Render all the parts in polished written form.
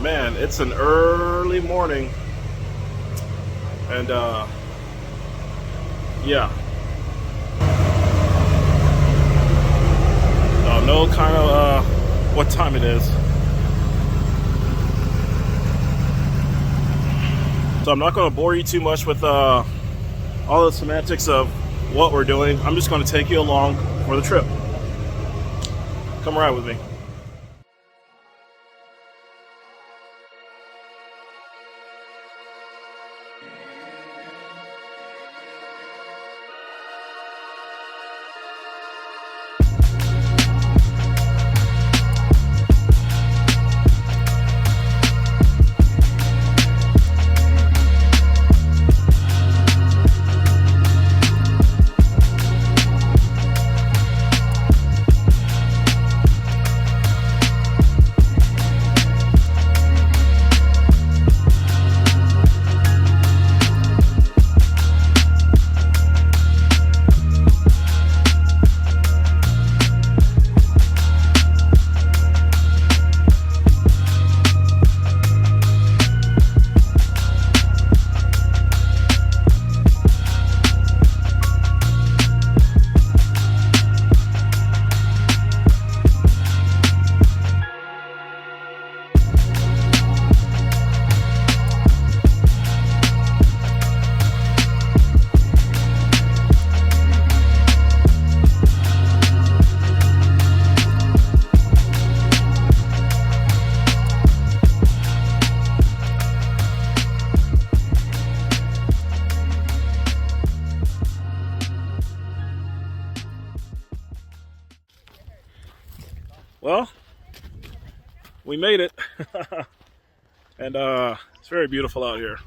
Man, it's an early morning, and yeah, don't know kind of what time it is, so I'm not going to bore you too much with all the semantics of what we're doing. I'm just going to take you along for the trip. Come ride with me. Well, we made it, and it's very beautiful out here.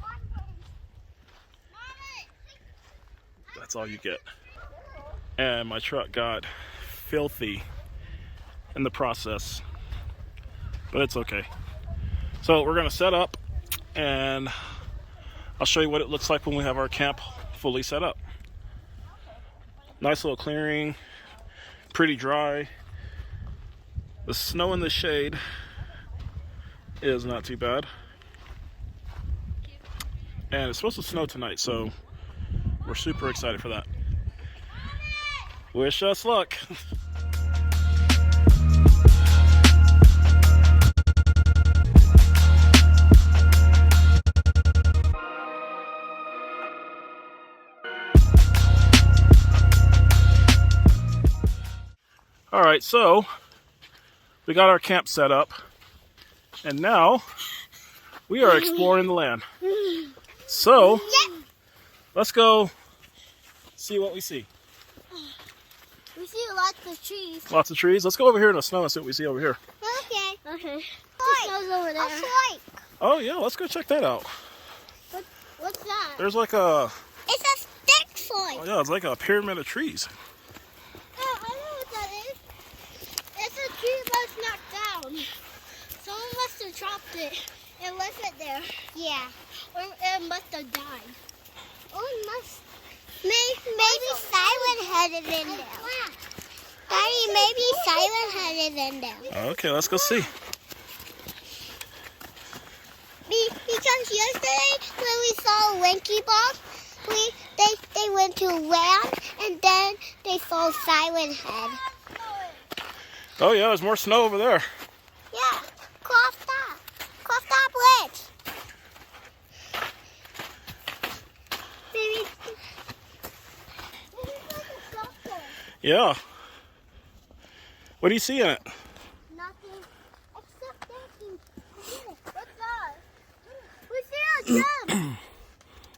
That's all you get. And my truck got filthy in the process, but it's okay. So we're gonna set up, and I'll show you what it looks like when we have our camp fully set up. Nice little clearing, pretty dry. The snow in the shade is not too bad. And it's supposed to snow tonight, so we're super excited for that. Wish us luck. All right, so we got our camp set up, and now we are exploring the land. So let's go see what we see. We see lots of trees. Lots of trees. Let's go over here in the snow and see what we see over here. Okay. The snow's over there. Oh yeah, let's go check that out. What's that? There's like a... It's a stick slide. Oh yeah, it's like a pyramid of trees. Oh, I know what that is. It's a tree that's knocked down. Someone must have dropped it. It wasn't there. Yeah. Or it must have died. Oh, it must. Maybe Silent had it in there. Daddy, maybe Silent had it in there. Okay, let's go see. Because yesterday when we saw Winky Bob, they went to land and then they saw Silent Head. Oh yeah, there's more snow over there. Yeah, cross that bridge. Maybe it's like a shelter. Yeah. What do you see in it? Nothing except thinking. What's that? We see a gym.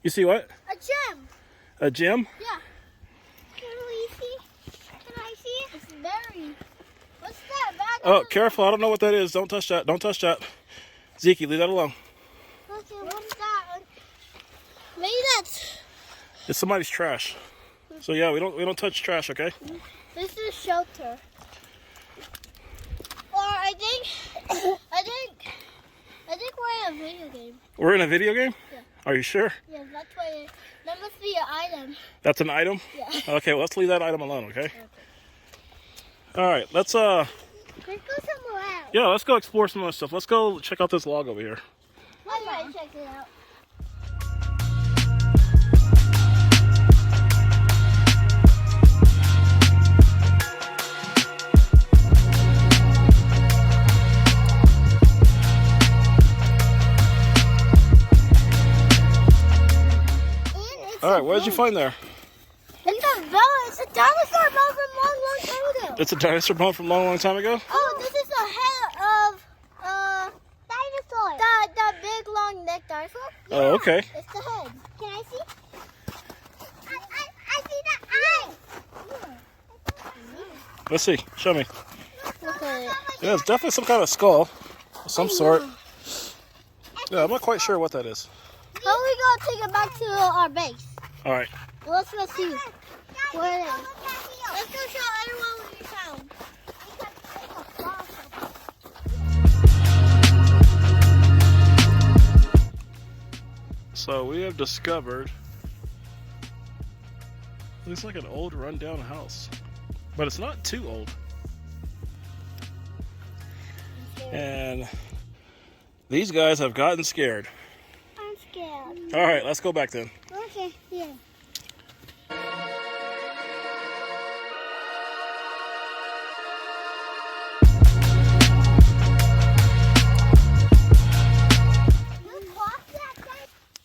You see what? A gym. A gym? Yeah. Can we see? Can I see it? It's very. What's that? Oh, careful. I don't know what that is. Don't touch that. Don't touch that. Zeke, leave that alone. Okay, what's that? Maybe that's. It's somebody's trash. So yeah, we don't touch trash, okay? This is shelter. Or I think we're in a video game. We're in a video game? Yeah. Are you sure? Yeah, that's why. That must be an item. That's an item? Yeah. Okay, well, let's leave that item alone, okay? Okay. All right, let's go somewhere else. Yeah, let's go explore some other stuff. Let's go check out this log over here. I'm gonna check it out. All right, what did you find there? It's a bone. It's a dinosaur bone from a long, long time ago. It's a dinosaur bone from a long, long time ago? Oh, this is the head of dinosaur. The big long neck dinosaur. Yeah, Oh, okay. It's the head. Can I see? I see the eye. Let's see. Show me. Look at it. Yeah, it's definitely some kind of skull of some sort. Yeah, I'm not quite sure what that is. How are we gonna take it back to our base? All right. Let's go see where it is. Let's go show everyone what we found. So we have discovered, looks like an old rundown house, but it's not too old. And these guys have gotten scared. I'm scared. All right, let's go back then. Okay, yeah.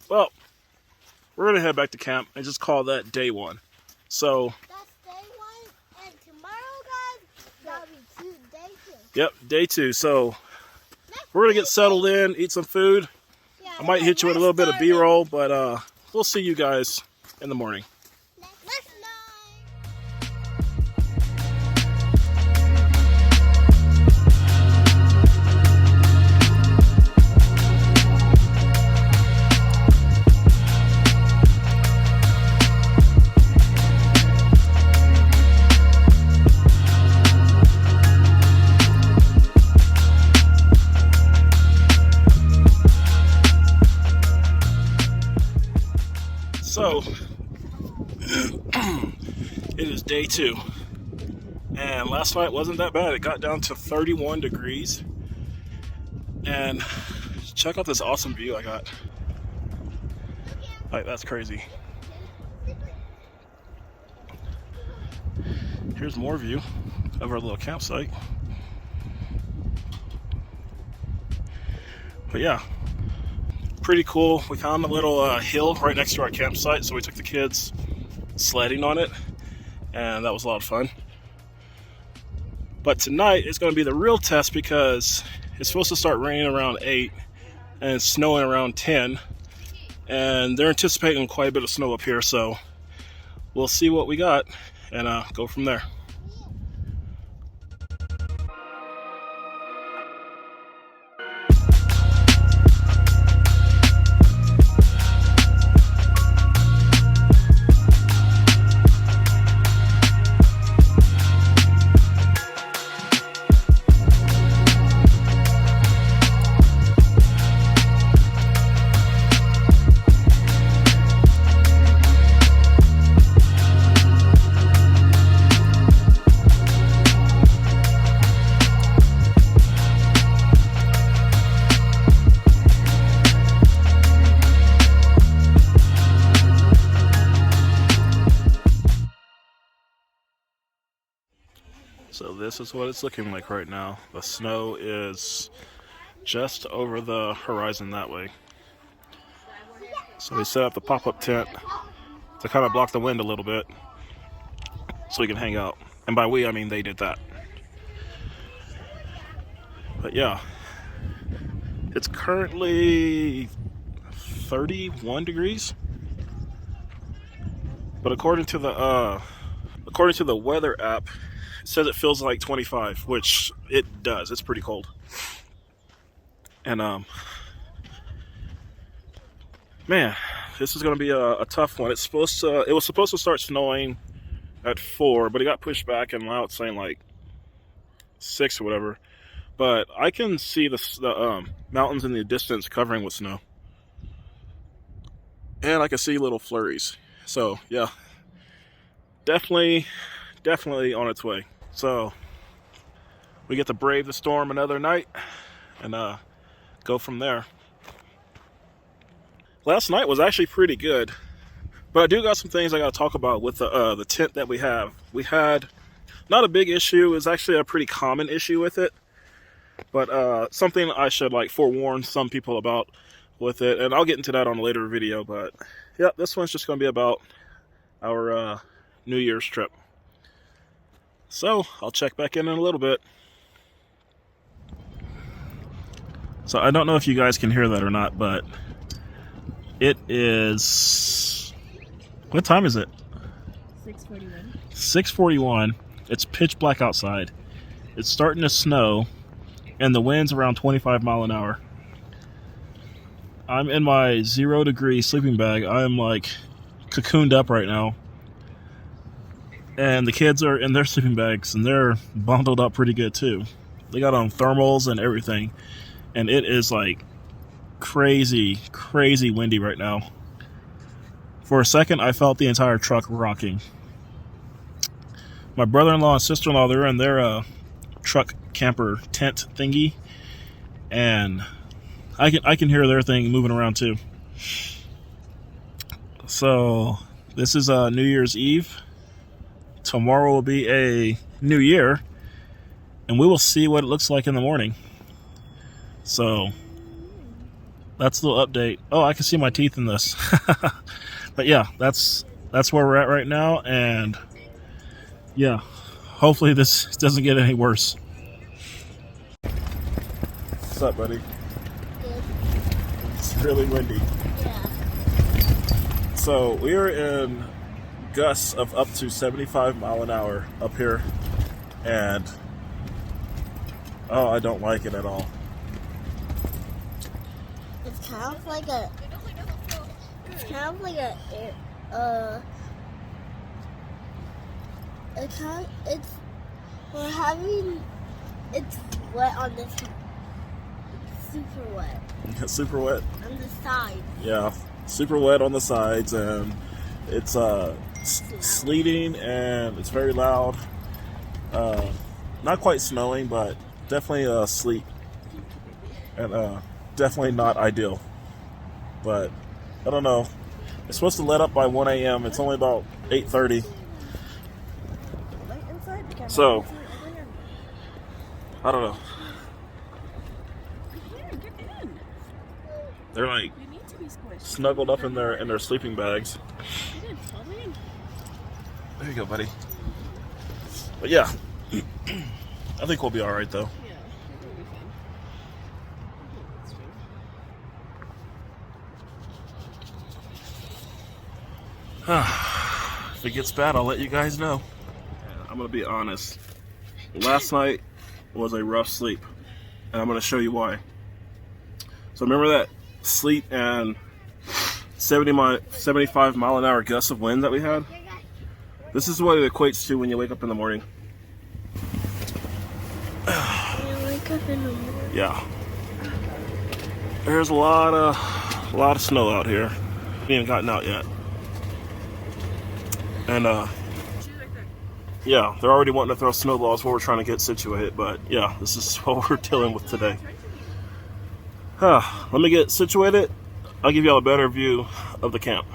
Well, we're gonna head back to camp and just call that day one. So, That's day one, and tomorrow, guys, that'll be day two. yep, day two. So we're gonna get settled in, eat some food. Yeah, I might hit you with a little bit of B-roll, but we'll see you guys in the morning. Let's So, it is day two. And last night wasn't that bad. It got down to 31 degrees. And check out this awesome view I got. Like, that's crazy. Here's more view of our little campsite. But yeah, pretty cool. We found a little hill right next to our campsite, so we took the kids sledding on it, and that was a lot of fun. But tonight is going to be the real test because it's supposed to start raining around 8 and snowing around 10, and they're anticipating quite a bit of snow up here, so we'll see what we got and go from there. So this is what it's looking like right now. The snow is just over the horizon that way. So we set up the pop-up tent to kind of block the wind a little bit so we can hang out. And by we, I mean they did that. But yeah, it's currently 31 degrees. But according to the weather app, it says it feels like 25, which it does. It's pretty cold. And man, this is going to be a tough one. It was supposed to start snowing at 4, but it got pushed back, and now it's saying like 6 or whatever. But I can see the mountains in the distance covering with snow, and I can see little flurries. So yeah, definitely on its way. So we get to brave the storm another night and go from there. Last night was actually pretty good, but I do got some things I got to talk about with the tent that we have. We had not a big issue. It's actually a pretty common issue with it, but something I should like forewarn some people about with it, and I'll get into that on a later video. But yeah, this one's just going to be about our New Year's trip. So I'll check back in a little bit. So I don't know if you guys can hear that or not, but it is, what time is it? 6:41. 6:41. It's pitch black outside. It's starting to snow, and the wind's around 25 miles an hour. I'm in my 0-degree sleeping bag. I'm like cocooned up right now. And the kids are in their sleeping bags, and they're bundled up pretty good too. They got on thermals and everything. And it is like crazy, crazy windy right now. For a second, I felt the entire truck rocking. My brother-in-law and sister-in-law, they're in their truck camper tent thingy, and I can hear their thing moving around too. So this is New Year's Eve. Tomorrow will be a new year, and we will see what it looks like in the morning. So that's a little update. Oh, I can see my teeth in this. But yeah, that's where we're at right now, and yeah, hopefully this doesn't get any worse. What's up, buddy? Good. It's really windy. Yeah. So we are in gusts of up to 75 miles an hour up here, and oh, I don't like it at all. It's kind of like a. It's kind of like a. It's. We're having. It's wet on this. It's super wet. It's super wet. On the side. Yeah, super wet on the sides, and it's sleeting, and it's very loud. Not quite snowing, but definitely sleet, and definitely not ideal. But I don't know. It's supposed to let up by 1 a.m. It's only about 8:30. So I don't know. They're like snuggled up in their sleeping bags. There you go, buddy. But yeah, I think we'll be all right though. If it gets bad, I'll let you guys know. I'm gonna be honest. Last night was a rough sleep, and I'm gonna show you why. So remember that sleet and 75 mile an hour gusts of wind that we had? This is what it equates to when you wake up in the morning. Yeah. There's a lot of snow out here. We haven't gotten out yet. And yeah, they're already wanting to throw snowballs while we're trying to get situated, but yeah, this is what we're dealing with today. Let me get situated. I'll give y'all a better view of the camp.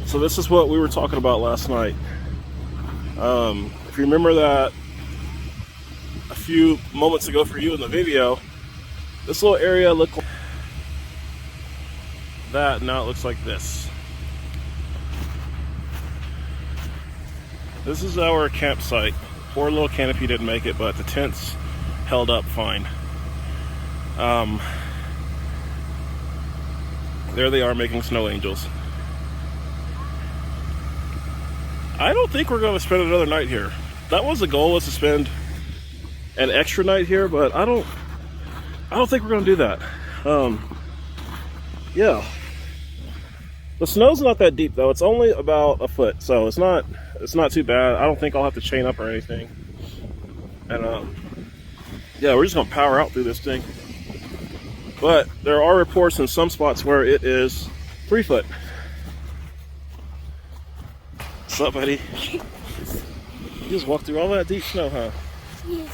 So this is what we were talking about last night. If you remember that a few moments ago for you in the video, this little area looked like that, now it looks like this. This is our campsite. Poor little canopy didn't make it, but the tents held up fine. There they are making snow angels. I don't think we're going to spend another night here. That was the goal, was to spend an extra night here, but I don't think we're going to do that. Yeah. The snow's not that deep though. It's only about a foot, so it's not too bad. I don't think I'll have to chain up or anything. And yeah, we're just gonna power out through this thing. But there are reports in some spots where it is 3 foot. What's up, buddy? You just walked through all that deep snow, huh? Yeah.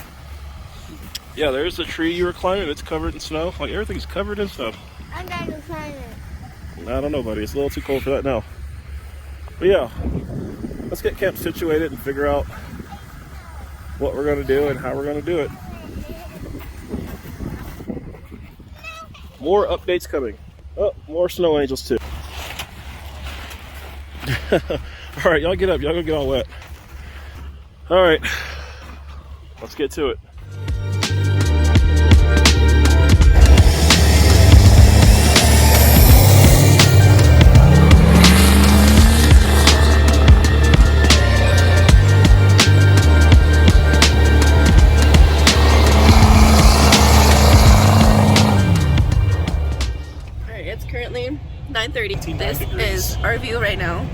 Yeah, there's the tree you were climbing. It's covered in snow. Like, everything's covered in snow. I'm going to climb it. I don't know, buddy. It's a little too cold for that now. But yeah, let's get camp situated and figure out what we're going to do and how we're going to do it. More updates coming. Oh, more snow angels too. All right, y'all get up. Y'all gonna get all wet. All right, let's get to it. It's currently 9:30. This degrees. is our view right now.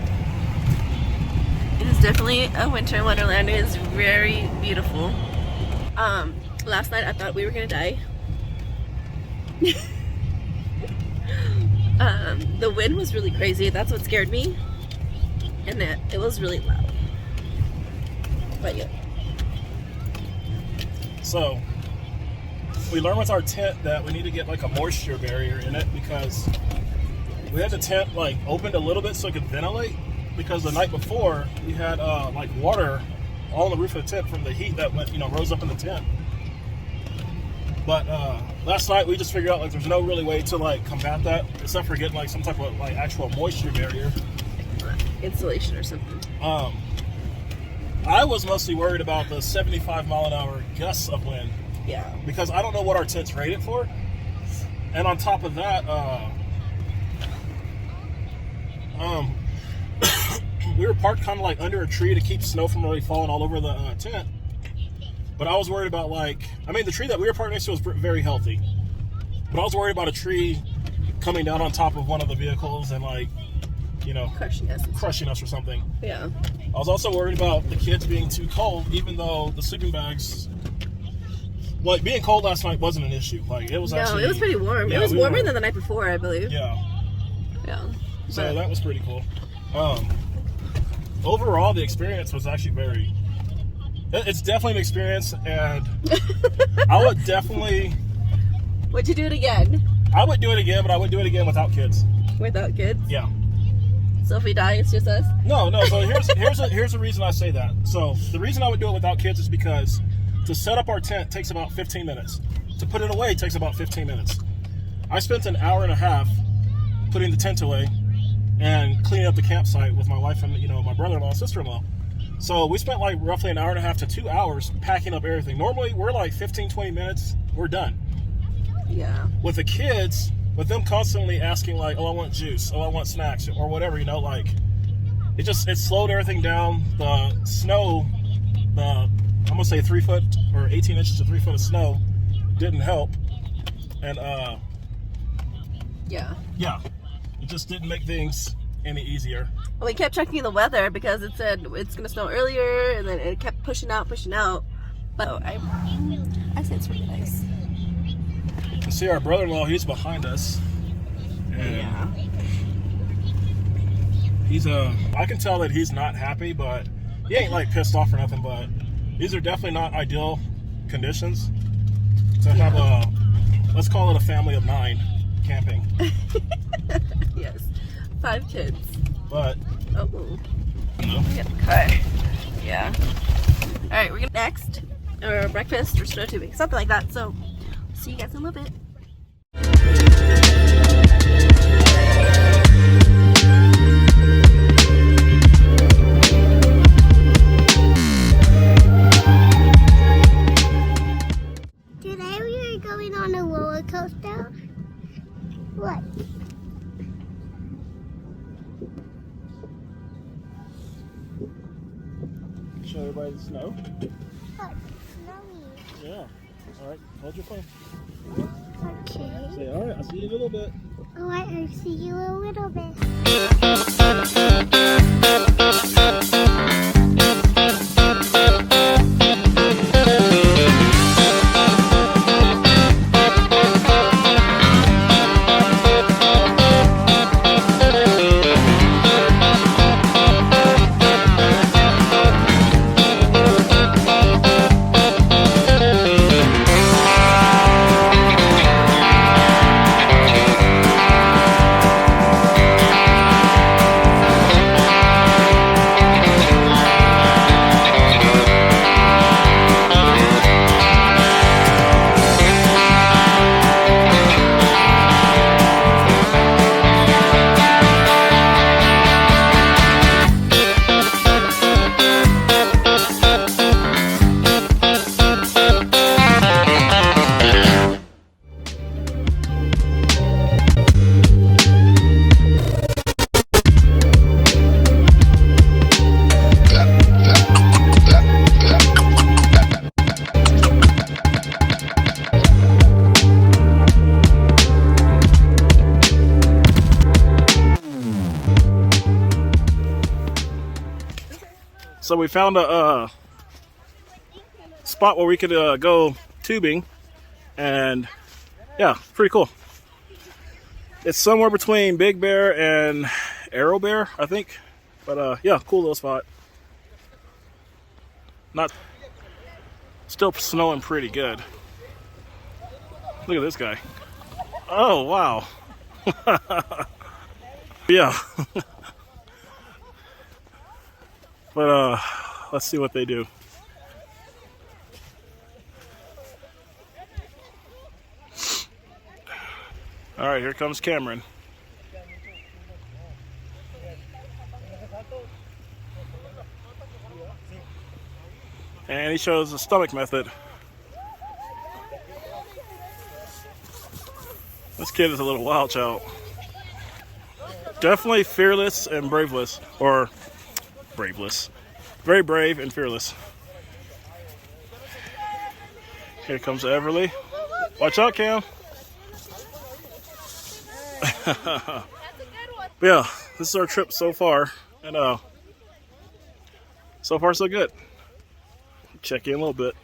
It is definitely a winter wonderland. It is very beautiful. Last night I thought we were gonna die. The wind was really crazy. That's what scared me, and it was really loud. But yeah. So, we learned with our tent that we need to get like a moisture barrier in it because we had the tent like opened a little bit so it could ventilate, because the night before we had like water all on the roof of the tent from the heat that went, rose up in the tent. But last night we just figured out like there's no really way to like combat that except for getting like some type of like actual moisture barrier. Insulation or something. I was mostly worried about the 75-mile-an-hour gusts of wind. Yeah. Because I don't know what our tent's rated for. And on top of that, we were parked kind of like under a tree to keep snow from really falling all over the tent. But I was worried about the tree that we were parked next to was very healthy. But I was worried about a tree coming down on top of one of the vehicles and crushing us or something. Yeah. I was also worried about the kids being too cold, even though the sleeping bags, like being cold last night wasn't an issue. Like it was actually. No, it was pretty warm. Yeah, it was warmer than the night before, I believe. Yeah. Yeah. So that was pretty cool. Overall, the experience was actually it's definitely an experience, and I would definitely. Would you do it again? I would do it again, but I would do it again without kids. Without kids? Yeah. So if we die, it's just us? No. So here's the reason I say that. So the reason I would do it without kids is because to set up our tent takes about 15 minutes. To put it away takes about 15 minutes. I spent an hour and a half putting the tent away and cleaning up the campsite with my wife and my brother-in-law and sister-in-law. So we spent like roughly an hour and a half to 2 hours packing up everything. Normally we're like 15-20 minutes, we're done. Yeah. With the kids, with them constantly asking like, oh, I want juice, oh, I want snacks, or whatever, it slowed everything down. The snow, I'm gonna say 3 foot or 18 inches to 3 foot of snow didn't help. And yeah, it just didn't make things any easier. Well, we kept checking the weather because it said it's gonna snow earlier, and then it kept pushing out. But I say it's really nice. You see our brother-in-law, he's behind us. And yeah. He's I can tell that he's not happy, but he ain't like pissed off or nothing, but these are definitely not ideal conditions to have let's call it a family of 9 camping. Yes. 5 kids. But We got the car. Yeah. Alright, we're gonna next or breakfast or snow tubing, something like that. So see you guys in a little bit. Today we are going on a roller coaster. What? Show everybody the snow. What? Snowy. Yeah. All right, hold your phone. Okay. Say, all right, I'll see you in a little bit. Alright, I'll see you in a little bit. So we found a spot where we could go tubing, and yeah, pretty cool. It's somewhere between Big Bear and Arrow Bear, I think. But yeah, cool little spot. Not still snowing pretty good. Look at this guy. Oh wow. Yeah. But let's see what they do. All right, here comes Cameron. And he shows the stomach method. This kid is a little wild child. Definitely fearless and braveless. Or braveless. Very brave and fearless. Here comes Everly. Watch out, Cam. But yeah, this is our trip so far. And so far so good. Check in a little bit.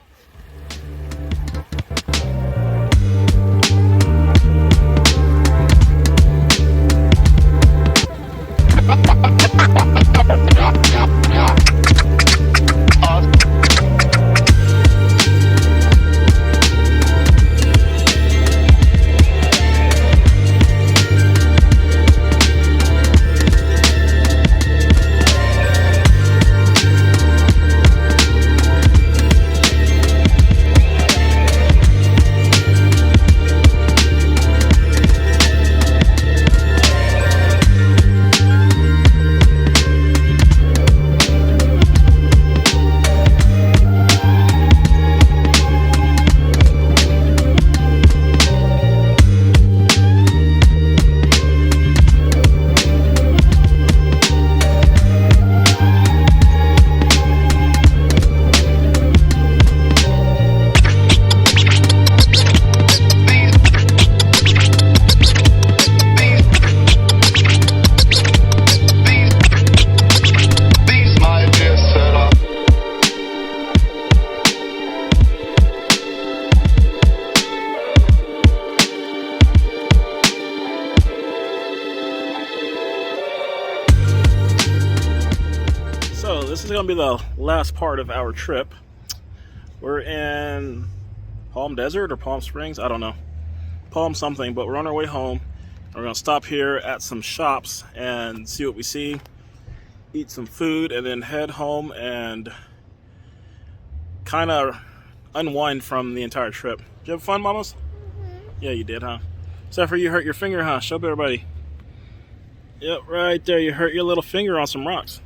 So this is going to be the last part of our trip. We're in Palm Desert or Palm Springs, I don't know. Palm something, but we're on our way home. We're going to stop here at some shops and see what we see, eat some food, and then head home and kind of unwind from the entire trip. Did you have fun, mamas? Mm-hmm. Yeah, you did, huh? Except for you hurt your finger, huh? Show everybody. Yep, right there. You hurt your little finger on some rocks.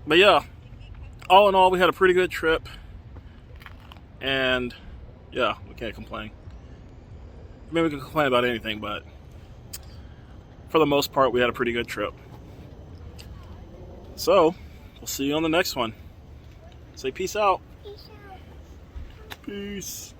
But yeah, all in all, we had a pretty good trip. And yeah, we can't complain. I mean, we can complain about anything, but for the most part, we had a pretty good trip. So, we'll see you on the next one. Say peace out. Peace out. Peace.